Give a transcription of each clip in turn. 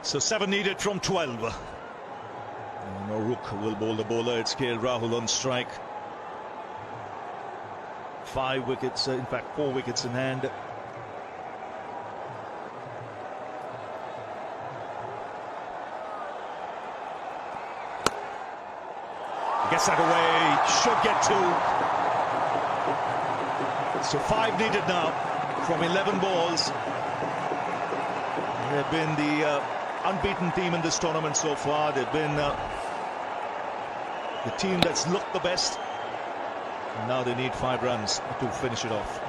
So 7 needed from 12. No, Rook will bowl the bowler. It's KL Rahul on strike. 5 wickets, in fact 4 wickets in hand. Gets that away, should get 2. So 5 needed now from 11 balls. They've been the unbeaten team in this tournament so far. They've been the team that's looked the best. And now they need 5 runs to finish it off.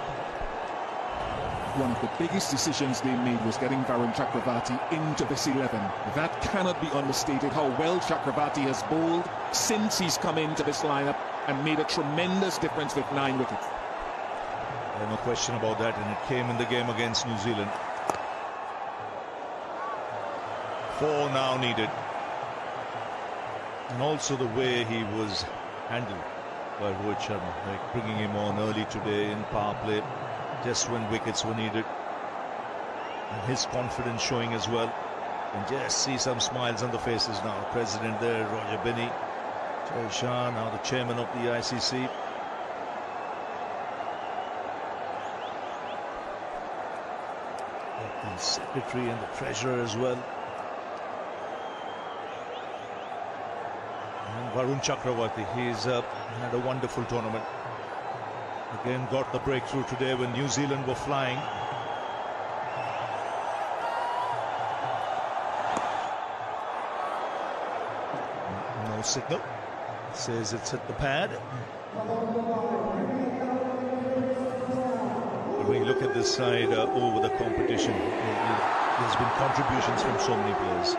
One of the biggest decisions they made was getting Varun Chakravarti into this 11. That cannot be understated, how well Chakravarti has bowled since he's come into this lineup and made a tremendous difference with 9 wickets. No question about that, and it came in the game against New Zealand. 4 now needed. And also the way he was handled by Rohit Sharma, like bringing him on early today in power play, just when wickets were needed. And his confidence showing as well. And just see some smiles on the faces now. President there, Roger Binney, Jay Shah, now the chairman of the ICC. The secretary and the treasurer as well. And Varun Chakravarti, he's had a wonderful tournament. Again, got the breakthrough today when New Zealand were flying. No signal. Says it's at the pad. When you look at this side over the competition, there's been contributions from so many players.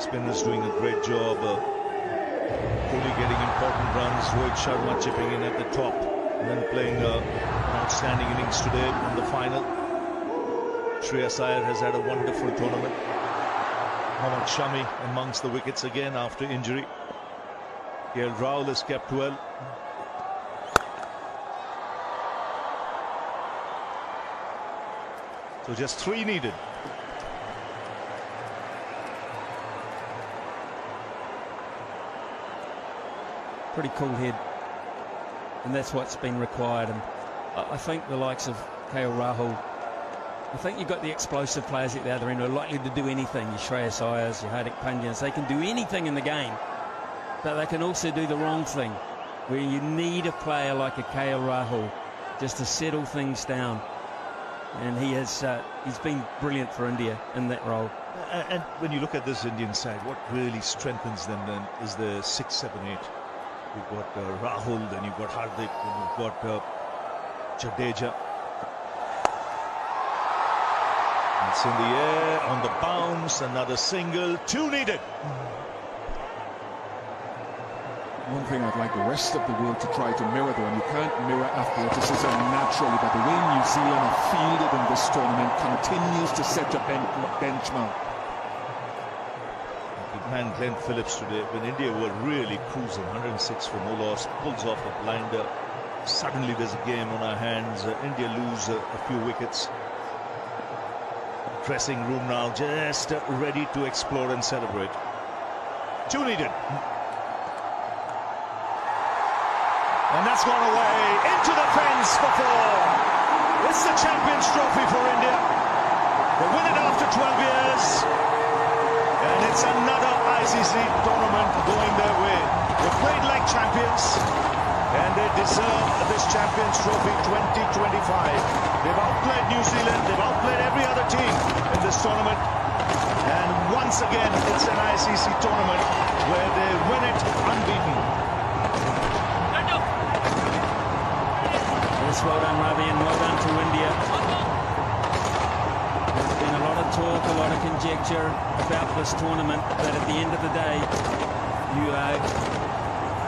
Spinners doing a great job. Kohli getting important runs. Rohit Sharma chipping in at the top. And then playing an outstanding innings today in the final. Shreyas Iyer has had a wonderful tournament. Mohammad Shami amongst the wickets again after injury. KL Rahul has kept well. So just 3 needed. Pretty cool head. And that's what's been required. And I think the likes of KL Rahul, I think you've got the explosive players at the other end who are likely to do anything. Your Shreyas Iyers, your Hardik Pandyas, they can do anything in the game. But they can also do the wrong thing, where you need a player like a KL Rahul just to settle things down. And he's been brilliant for India in that role. And when you look at this Indian side, what really strengthens them then is the 6, 7, 8. You've got Rahul, then you've got Hardik, then you've got Jadeja. It's in the air, on the bounce, another single, 2 needed. One thing I'd like the rest of the world to try to mirror, though, and you can't mirror athleticism naturally, but the way New Zealand have fielded in this tournament continues to set a benchmark. Big man Glenn Phillips today, when India were really cruising, 106 for no loss, pulls off a blinder. Suddenly there's a game on our hands. India lose a few wickets. Dressing room now just ready to explore and celebrate. 2 needed. And that's gone away into the fence for 4. It's the Champions Trophy for India. They win it after 12 years. And it's another ICC tournament going their way. They played like champions. And they deserve this Champions Trophy 2025. They've outplayed New Zealand. They've outplayed every other team in this tournament. And once again, it's an ICC tournament where they win it unbeaten. Well done, Ravi, and well done to India. There's been a lot of talk, a lot of conjecture about this tournament, but at the end of the day, you are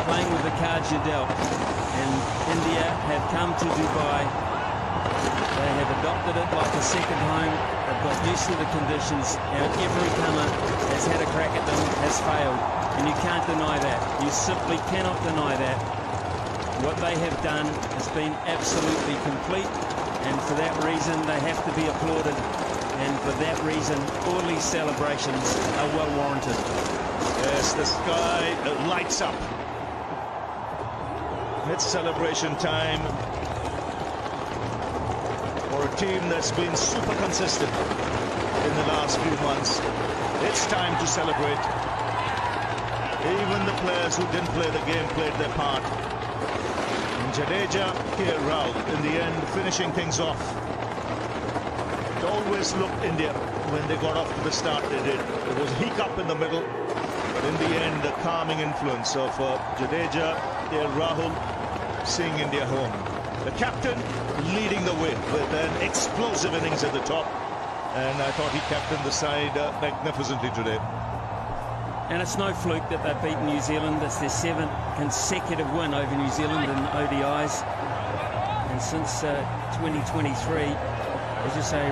playing with the cards you're dealt. And India have come to Dubai. They have adopted it like a second home. They've got used to the conditions. Now, every comer has had a crack at them, has failed. And you can't deny that. You simply cannot deny that. What they have done has been absolutely complete, and for that reason they have to be applauded. And for that reason, all these celebrations are well warranted. Yes, the sky lights up. It's celebration time for a team that's been super consistent in the last few months. It's time to celebrate. Even the players who didn't play the game played their part. And Jadeja, Rahul, in the end, finishing things off. It always looked India when they got off to the start they did. There was a hiccup in the middle, but in the end, the calming influence of Jadeja, Rahul, seeing India home. The captain leading the way with an explosive innings at the top, and I thought he captained the side magnificently today. And it's no fluke that they've beaten New Zealand. It's their 7th consecutive win over New Zealand in ODIs. And since 2023, as you say,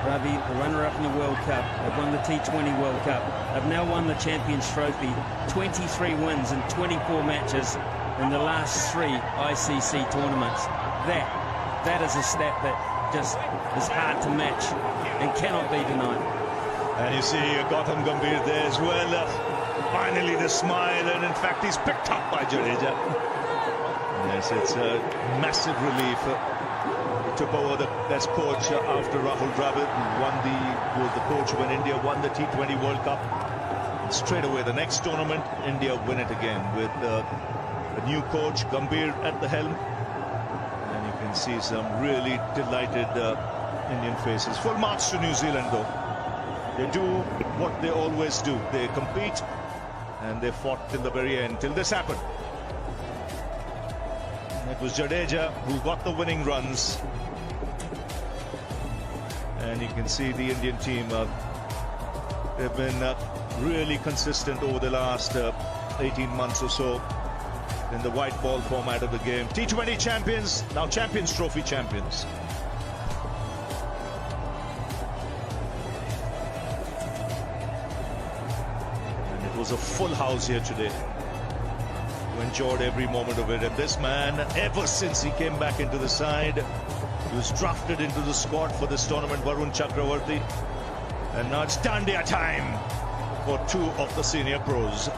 Ravi, the runner-up in the World Cup, they've won the T20 World Cup. They've now won the Champions Trophy, 23 wins in 24 matches in the last 3 ICC tournaments. That is a stat that just is hard to match and cannot be denied. And you see Gautam Gambhir there as well. Finally the smile, and in fact he's picked up by Jadeja. Yes, it's a massive relief. He took over as coach after Rahul Dravid, who was the coach when India won the T20 World Cup. And straight away the next tournament, India win it again with a new coach, Gambhir, at the helm. And you can see some really delighted Indian faces. Full marks to New Zealand though. They do what they always do. They compete, and they fought till the very end, till this happened. It was Jadeja who got the winning runs. And you can see the Indian team, they've been really consistent over the last 18 months or so in the white ball format of the game. T20 champions, now Champions Trophy champions. It was a full house here today. We enjoyed every moment of it. And this man, ever since he came back into the side, he was drafted into the squad for this tournament, Varun Chakravarti. And now it's Dandiya time for 2 of the senior pros.